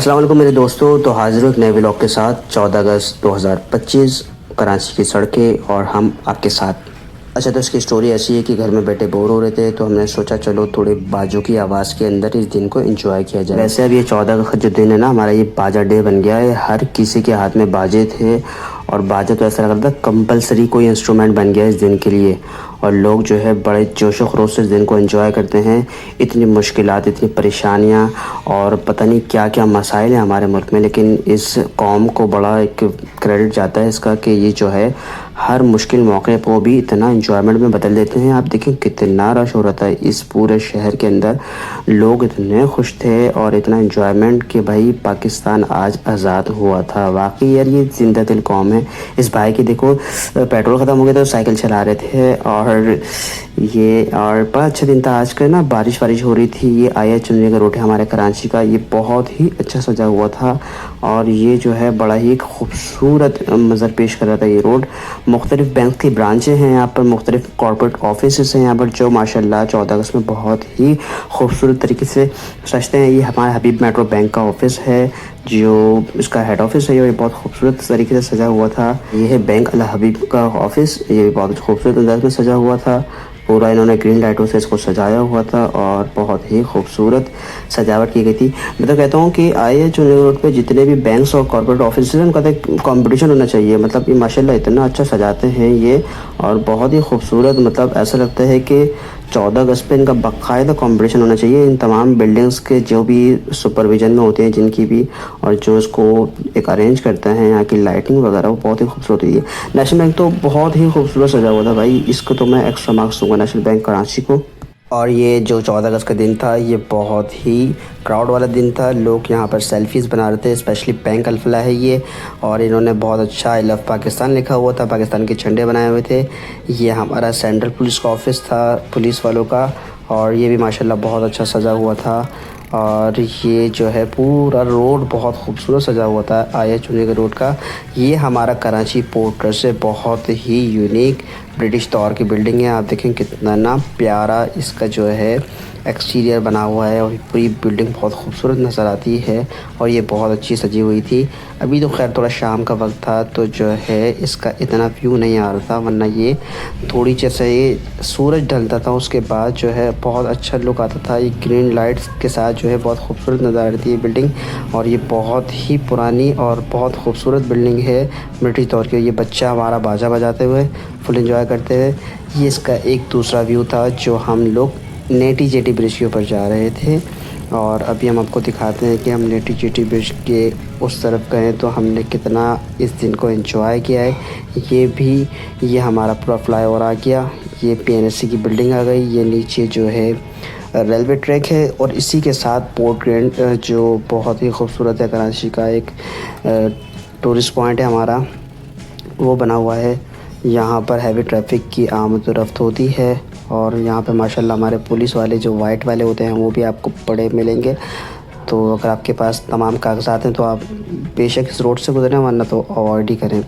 अस्सलाम वालेकुम मेरे दोस्तों। तो हाजिर हूँ एक नए व्लॉग के साथ। 14 अगस्त 2025 कराची की सड़कें और हम आपके साथ। अच्छा, तो इसकी स्टोरी ऐसी है कि घर में बैठे बोर हो रहे थे तो हमने सोचा चलो थोड़े बाजों की आवाज़ के अंदर इस दिन को एंजॉय किया जाए। वैसे अब ये 14 अगस्त जो दिन है ना, हमारा ये बाजा डे बन गया है। हर किसी के हाथ में बाजे थे और बाजा तो ऐसा लग रहा था कंपलसरी कोई इंस्ट्रूमेंट बन गया इस दिन के लिए। और लोग जो है बड़े जोशो खरोश से इस दिन को एंजॉय करते हैं। इतनी मुश्किलात, इतनी परेशानियां और पता नहीं क्या क्या मसाइल हैं हमारे मुल्क में, लेकिन इस कौम को बड़ा एक क्रेडिट जाता है इसका कि ये जो है हर मुश्किल मौके को भी इतना इंजॉयमेंट में बदल देते हैं। आप देखें कितना रश हो रहा था इस पूरे शहर के अंदर। लोग इतने खुश थे और इतना इंजॉयमेंट कि भाई पाकिस्तान आज आज़ाद हुआ था। वाकई यार ये जिंदा दिल कौम है। इस भाई की देखो पेट्रोल ख़त्म हो गया तो साइकिल चला रहे थे और बड़ा अच्छा दिन था आज का ना। बारिश हो रही थी। ये आया चुनरी का रोड है हमारे कराची का, ये बहुत ही अच्छा सजा हुआ था और ये जो है बड़ा ही खूबसूरत मंजर पेश कर रहा था ये रोड। मुख्तलिफ बैंक की ब्रांचें हैं यहाँ पर, मुख्तलिफ कॉर्पोरेट ऑफिस हैं यहाँ पर जो माशाल्लाह 14 अगस्त में बहुत ही खूबसूरत तरीके से सजते हैं। ये हमारा हबीब मेट्रो बैंक का ऑफिस है जो इसका हेड ऑफिस है। ये बहुत खूबसूरत तरीके से सजा हुआ था। ये है बैंक अल हबीब का ऑफिस, ये भी बहुत खूबसूरत अंदाज में सजा हुआ था। पूरा इन्होंने ग्रीन लाइटों से इसको सजाया हुआ था और बहुत ही खूबसूरत सजावट की गई थी। मैं तो कहता हूँ कि आए चुनरी रोड पे जितने भी बैंक्स और कॉर्पोरेट ऑफिस हैं उनका तो एक कॉम्पिटिशन होना चाहिए। मतलब ये माशाल्लाह इतना अच्छा सजाते हैं ये और बहुत ही खूबसूरत। मतलब ऐसा लगता है कि 14 अगस्त पे इनका बाकायदा कंपटीशन होना चाहिए। इन तमाम बिल्डिंग्स के जो भी सुपरविजन में होते हैं जिनकी भी, और जो इसको एक अरेंज करते हैं, यहाँ की लाइटिंग वगैरह वो बहुत ही खूबसूरत हुई है। नेशनल बैंक तो बहुत ही खूबसूरत सजा हुआ था भाई, इसको तो मैं एक्स्ट्रा मार्क्स दूंगा नेशनल बैंक कराची को। और ये जो 14 अगस्त का दिन था ये बहुत ही क्राउड वाला दिन था। लोग यहाँ पर सेल्फीज़ बना रहे थे, स्पेशली बैंक अल्फला है ये, और इन्होंने बहुत अच्छा आई लव पाकिस्तान लिखा हुआ था, पाकिस्तान के झंडे बनाए हुए थे। ये हमारा सेंट्रल पुलिस का ऑफिस था पुलिस वालों का, और ये भी माशाल्लाह बहुत अच्छा सजा हुआ था। और ये जो है पूरा रोड बहुत खूबसूरत सजा हुआ था आया चुने के रोड का। ये हमारा कराची पोर्ट ट्रस्ट से बहुत ही यूनिक ब्रिटिश दौर की बिल्डिंग है। आप देखें कितना ना प्यारा इसका जो है एक्सटीरियर बना हुआ है और पूरी बिल्डिंग बहुत खूबसूरत नज़र आती है और ये बहुत अच्छी सजी हुई थी। अभी तो खैर थोड़ा शाम का वक्त था तो जो है इसका इतना व्यू नहीं आ रहा था, वरना ये थोड़ी जैसे ये सूरज ढलता था उसके बाद जो है बहुत अच्छा लुक आता था। ये ग्रीन लाइट्स के साथ जो है बहुत खूबसूरत नज़र आ रही थी ये बिल्डिंग, और ये बहुत ही पुरानी और बहुत खूबसूरत बिल्डिंग है ब्रिटिश दौर की। ये बच्चा हमारा बाजा बजाते हुए फुल एंजॉय करते हुए, ये इसका एक दूसरा व्यू था जो हम लोग नेटी जेटी ब्रिज के ऊपर जा रहे थे। और अभी हम आपको दिखाते हैं कि हम नेटी जेटी ब्रिज के उस तरफ गए तो हमने कितना इस दिन को एंजॉय किया है। ये हमारा पूरा फ्लाईओवर आ गया, ये पीएनएससी की बिल्डिंग आ गई, ये नीचे जो है रेलवे ट्रैक है, और इसी के साथ पोर्ट ग्रैंड जो बहुत ही खूबसूरत है कराची का एक टूरिस्ट पॉइंट है हमारा, वो बना हुआ है। यहाँ पर हैवी ट्रैफिक की आमद रफ्त होती है और यहाँ पे माशाल्लाह हमारे पुलिस वाले जो वाइट वाले होते हैं वो भी आपको बड़े मिलेंगे। तो अगर आपके पास तमाम कागजात हैं तो आप बेशक इस रोड से गुजरें, वरना तो अवॉइड ही करें।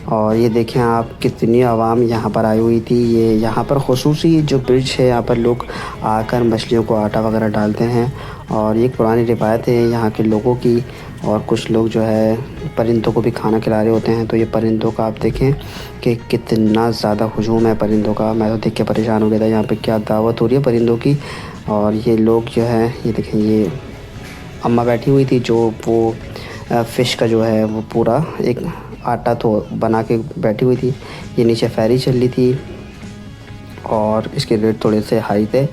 और ये देखें आप कितनी आवाम यहाँ पर आई हुई थी। ये यहाँ पर ख़ुसूसी जो ब्रिज है यहाँ पर लोग आकर मछलियों को आटा वगैरह डालते हैं, और ये पुरानी रिवायत है यहाँ के लोगों की। और कुछ लोग जो है परिंदों को भी खाना खिला रहे होते हैं। तो ये परिंदों का आप देखें कि कितना ज़्यादा हुजूम है परिंदों का। मैं तो देख के परेशान हो गया था यहाँ पे क्या दावत हो रही है परिंदों की। और ये लोग जो है ये देखें, ये अम्मा बैठी हुई थी जो वो फ़िश का जो है वो पूरा एक आटा तो बना के बैठी हुई थी। ये नीचे फेरी चल रही थी और इसके रेट थोड़े से हाई थे,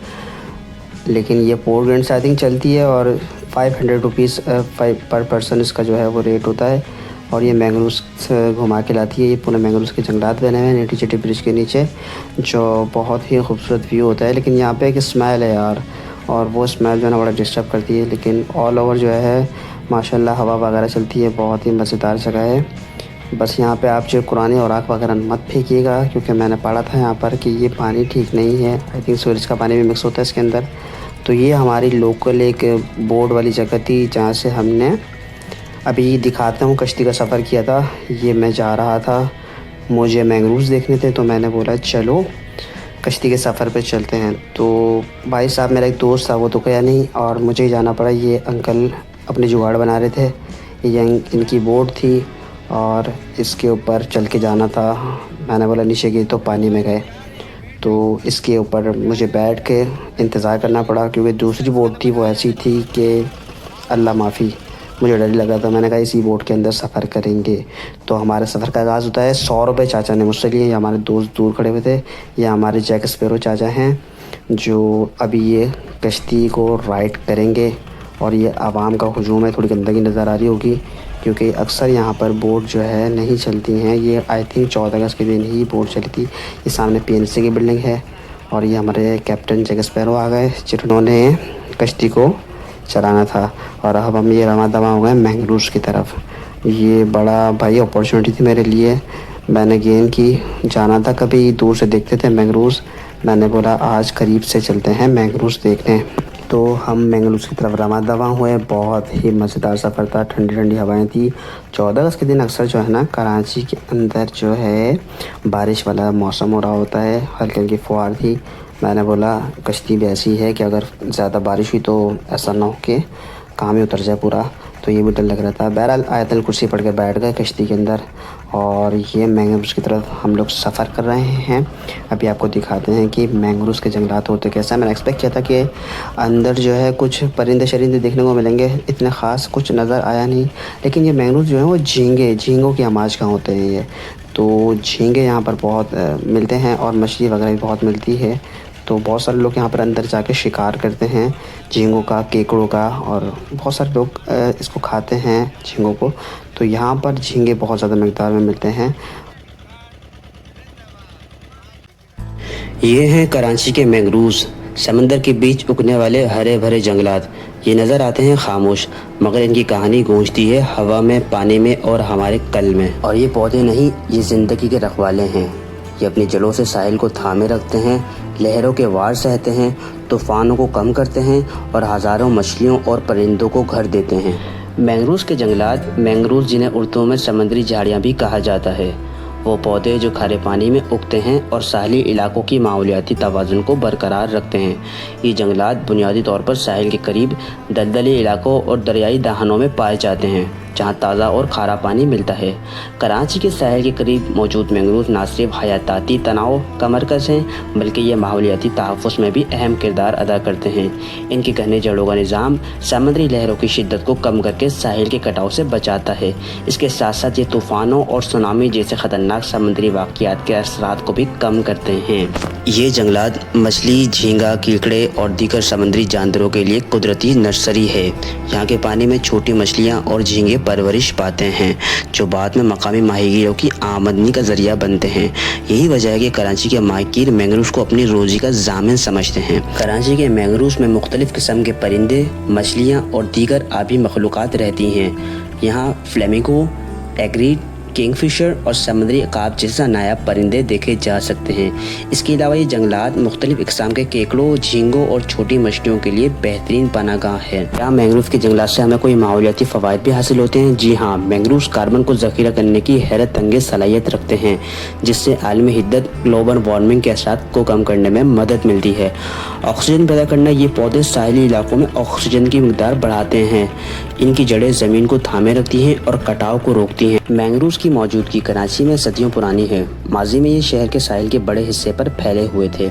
लेकिन ये पोर्ट ग्रैंड से आई थिंक चलती है और 500 रुपीज़ पर पर्सन इसका जो है वो रेट होता है। और ये मैंग्रोव्स घुमा के लाती है। ये पूरे मैंग्रोव्स के जंगलात बने हुए हैं नेटी जेटी ब्रिज के नीचे, जो बहुत ही खूबसूरत व्यू होता है। लेकिन यहाँ पे एक स्मेल है यार, और वो स्मेल जो है ना बड़ा डिस्टर्ब करती है। लेकिन ऑल ओवर जो है माशाल्लाह हवा वगैरह चलती है, बहुत ही मज़ेदार जगह है। बस यहाँ पे आप जो कुरान औराक वगैरह मत फेंकिएगा, क्योंकि मैंने पढ़ा था यहाँ पर कि ये पानी ठीक नहीं है। आई थिंक सूरज का पानी भी मिक्स होता है इसके अंदर। तो ये हमारी लोकल एक बोर्ड वाली जगह थी जहाँ से हमने अभी दिखाता हूँ कश्ती का सफ़र किया था। ये मैं जा रहा था, मुझे मैंग्रोव्स देखने थे तो मैंने बोला चलो कश्ती के सफ़र पे चलते हैं। तो भाई साहब मेरा एक दोस्त था वो तो गया नहीं और मुझे ही जाना पड़ा। ये अंकल अपने जुगाड़ बना रहे थे। ये इनकी बोट थी और इसके ऊपर चल के जाना था। मैंने बोला नीचे गई तो पानी में गए, तो इसके ऊपर मुझे बैठ के इंतज़ार करना पड़ा, क्योंकि दूसरी बोट थी वो ऐसी थी कि अल्लाह माफ़ी, मुझे डर लगा था। मैंने कहा इसी बोट के अंदर सफ़र करेंगे। तो हमारे सफ़र का आगाज़ होता है। 100 रुपये चाचा ने मुझसे लिए। ये हमारे दोस्त दूर खड़े हुए थे। ये हमारे जैक स्पैरो चाचा हैं जो अभी ये कश्ती को राइड करेंगे। और ये आवाम का हुजूम है, थोड़ी गंदगी नज़र आ रही होगी क्योंकि अक्सर यहाँ पर बोट जो है नहीं चलती हैं। ये आई थिंक 14 अगस्त के दिन ही बोट चली थी। ये सामने PNC की बिल्डिंग है और ये हमारे कैप्टन जैक स्पैरो आ गए जिन्होंने कश्ती को चलाना था। और अब हम ये रवा दवा हो गए मैंग्रोव्स की तरफ। ये बड़ा भाई अपॉर्चुनिटी थी मेरे लिए। मैंने गेन की, जाना था कभी दूर से देखते थे मैंग्रोव्स। मैंने बोला आज करीब से चलते हैं मैंग्रोव्स देखने। तो हम मैंग्रोव्स की तरफ रवा दवा हुए। बहुत ही मज़ेदार सफ़र था, ठंडी ठंडी हवाएं थी। 14 अगस्त के दिन अक्सर जो है ना कराची के अंदर जो है बारिश वाला मौसम हो रहा होता है। हल्की हल्की फुहार थी। मैंने बोला कश्ती भी ऐसी है कि अगर ज़्यादा बारिश हुई तो ऐसा ना हो कि काम ही उतर जाए पूरा। तो ये भी डर लग रहा था। बहरहाल आयतल कुर्सी पढ़ के बैठ गए कश्ती के अंदर और ये मैंग्रोव्स की तरफ हम लोग सफ़र कर रहे हैं। अभी आपको दिखाते हैं कि मैंग्रोव्स के जंगलात होते कैसा। मैंने एक्सपेक्ट किया था कि अंदर जो है कुछ परिंदे शरिंदे देखने को मिलेंगे, इतने ख़ास कुछ नज़र आया नहीं। लेकिन ये मैंग्रोव्स जो है वो झींगों की आमाज का होते हैं ये। तो झींगे यहाँ पर बहुत मिलते हैं और मछली वगैरह भी बहुत मिलती है। तो बहुत सारे लोग यहाँ पर अंदर जाके शिकार करते हैं झींगों का, केकड़ों का, और बहुत सारे लोग इसको खाते हैं झींगों को। तो यहाँ पर झींगे बहुत ज़्यादा मकदार में मिलते हैं। ये हैं कराची के मैंग्रोव्स, समंदर के बीच उगने वाले हरे भरे जंगलात। ये नज़र आते हैं खामोश, मगर इनकी कहानी गूंजती है हवा में, पानी में और हमारे कल में। और ये पौधे नहीं, ये ज़िंदगी के रखवाले हैं। ये अपनी जड़ों से साहिल को थामे रखते हैं, लहरों के वार सहते हैं, तूफ़ानों को कम करते हैं और हज़ारों मछलियों और परिंदों को घर देते हैं। मैंग्रोव्स के जंगलात, मैंग्रोव्स जिन्हें उर्दू में समुद्री झाड़ियाँ भी कहा जाता है, वो पौधे जो खारे पानी में उगते हैं और साहिली इलाकों की माहौलियाती तवाज़ुन को बरकरार रखते हैं। ये जंगलात बुनियादी तौर पर साहिल के करीब दलदली इलाकों और दरियाई दहानों में पाए जाते हैं, जहाँ ताज़ा और खारा पानी मिलता है। कराची के साहिल के करीब मौजूद मैंग्रोव्स न सिर्फ हयाताती तनाव का मरकज़ हैं, बल्कि ये माहौलियाती तहफ़्फ़ुज़ में भी अहम किरदार अदा करते हैं। इनके घने जड़ों का निज़ाम समुद्री लहरों की शिद्दत को कम करके साहिल के कटाव से बचाता है। इसके साथ साथ ये तूफ़ानों और सुनामी जैसे ख़तरनाक समुद्री वाक़यात के असरात को भी कम करते हैं। ये जंगलात मछली, झींगा, कीकड़े और दीगर समुद्री जानवरों के लिए कुदरती नर्सरी है। यहाँ के पानी में छोटी मछलियाँ और झींगे परवरिश पाते हैं, जो बाद में मकामी माहीगीरों की आमदनी का जरिया बनते हैं। यही वजह है कि कराची के माहीगीर मैंग्रोव्स को अपनी रोजी का ज़ामिन समझते हैं। कराची के मैंग्रोव्स में मुख्तलिफ़ किस्म के परिंदे, मछलियाँ और दीगर आबी मखलूक़ात रहती हैं। यहाँ फ्लेमिंगो, एग्रीड, किंगफिशर और समुद्री अकाब जैसा नायाब परिंदे देखे जा सकते हैं। इसके अलावा ये जंगलात मुख्तलिफ़ इक़साम के केकड़ों, झींगों और छोटी मछलियों के लिए बेहतरीन पनाहगाह है। क्या मैंग्रोव के जंगलात से हमें कोई माहौलियाती फ़वाइद भी हासिल होते हैं? जी हाँ, मैंग्रोव्स कार्बन को ज़ख़ीरा करने की हैरत अंगेज़ सलाहियत रखते हैं, जिससे आलमी हिद्दत ग्लोबल वार्मिंग के असरात को कम करने में मदद मिलती है। ऑक्सीजन पैदा करना, ये पौधे साहिली इलाकों में ऑक्सीजन की मकदार बढ़ाते हैं। इनकी जड़ें ज़मीन को थामे रखती हैं और कटाव को रोकती हैं। मैंग्रोव्स की मौजूदगी कराची में सदियों पुरानी है। माजी में ये शहर के साहिल के बड़े हिस्से पर फैले हुए थे,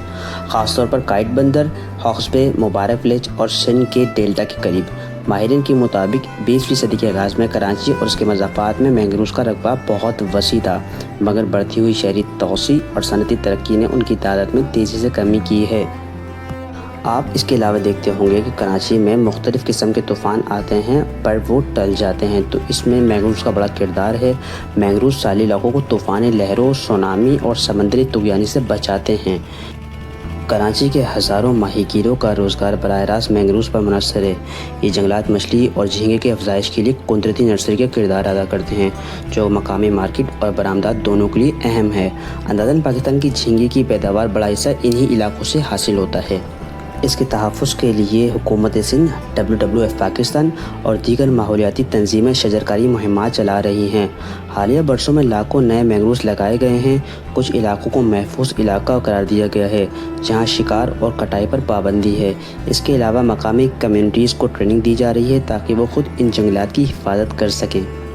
ख़ासतौर पर काइट बंदर, हॉक्स बे, मुबारक विलेज और सिंध के डेल्टा के करीब। माहिरीन के मुताबिक 20वीं सदी के आगाज़ में कराची और उसके मज़ाफ़ात में मैंग्रोव्स का रकबा बहुत वसी था, मगर बढ़ती हुई शहरी तोसी और सनती तरक्की ने उनकी तादाद में तेज़ी से कमी की है। आप इसके अलावा देखते होंगे कि कराची में मुख्तलिफ़ किस्म के तूफ़ान आते हैं पर वो टल जाते हैं, तो इसमें मैंग्रोव्स का बड़ा किरदार है। मैंग्रोव्स साहिली इलाकों को तूफ़ानी लहरों, सुनामी और समुद्री तुग़यानी से बचाते हैं। कराची के हज़ारों माहीगीरों का रोज़गार बराह रास्त मैंग्रोव्स पर मुनहसर है। ये जंगलात मछली और झींगे के अफज़ाइश के लिए कुदरती नर्सरी का किरदार अदा करते हैं, जो मकामी मार्केट और बरामदात दोनों के लिए अहम है। अंदाज़न पाकिस्तान की झींगे की पैदावार बड़ा हिस्सा इन्हीं इलाकों से हासिल होता है। इसके तहफ़्फ़ुज़ के लिए हुकूमत सिंध, WWF पाकिस्तान और दीगर माहौलियाती तंजीमें शजरकारी मुहिम्मात चला रही हैं। हालिया बरसों में लाखों नए मैंग्रोव्स लगाए गए हैं। कुछ इलाकों को महफूज इलाका करार दिया गया है, जहां शिकार और कटाई पर पाबंदी है। इसके अलावा मकामी कम्युनिटीज़ को ट्रेनिंग दी जा रही है ताकि वो खुद इन जंगलात की हिफाजत कर सकें।